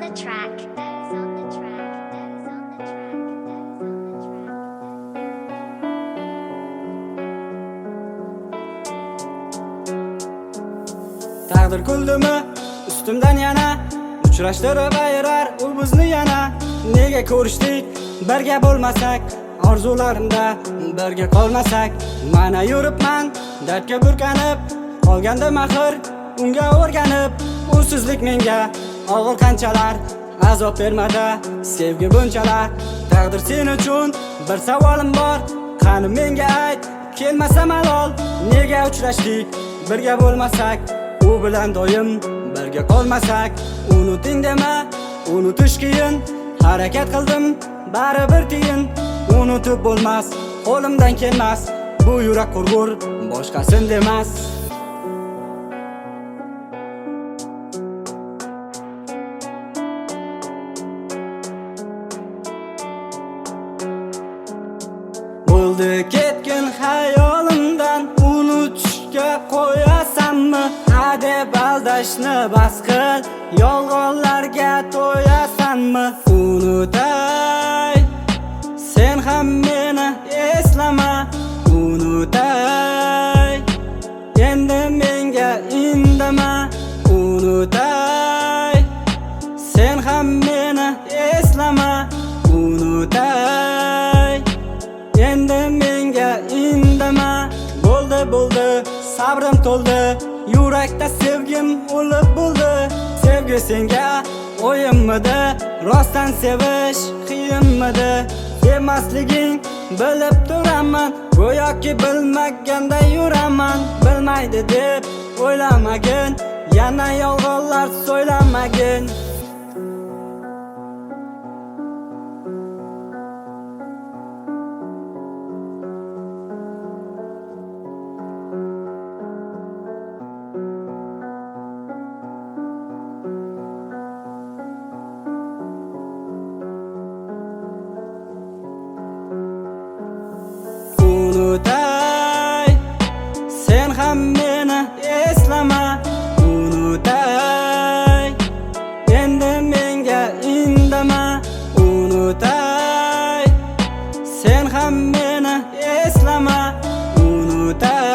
the track. That is on the track. That is on the track. That is on the track. Taqdir kuldimi ustimdan yana, uchrashtirib ayrar u bizni yana. Nega ko'rishdik birga bo'lmasak, orzularimda birga qolmasak. Mana yuribman dardga burkanib, qolganda mahir unga o'rganib. Unsizlik menga og'ir qanchalar azob bermadi, sevgi bunchalar. Taqdir sen uchun bir savolim bor, qani menga ayt, kelmasa malol. Nega uchrashdik birga bo'lmasak, u bilan doim birga qolmasak. Unuting dema, unutish qiyin, harakat qildim baribir tiyin. Unutib bo'lmas, qo'limdan kelmas, bu yurak qurg'ur boshqasin demas. Bo'ldi ketgin hayolimdan, unutishga qo'yasanmi? Hadeb aldashni bas qil, yolg'onlarga to'yasanmi? Unutay, sen ham meni eslama. Unutay, endi menga indama. Unutay, sen ham meni eslama. Unutay, endi menga indama. Bo'ldi, sabrim to'ldi, yurakda sevgim o'lib bo'ldi. Sevgi senga o'yinmidi, rostdan sevish qiyinmidi? Demasliging bilib turaman, go'yoki bilmaganda yuraman. Bilmaydi deb o'ylamagin, yana yolg'onlar so'ylamagin. Unutay, sen ham meni eslama. Unutay, endi menga indama. Unutay, sen ham meni eslama. Unutay.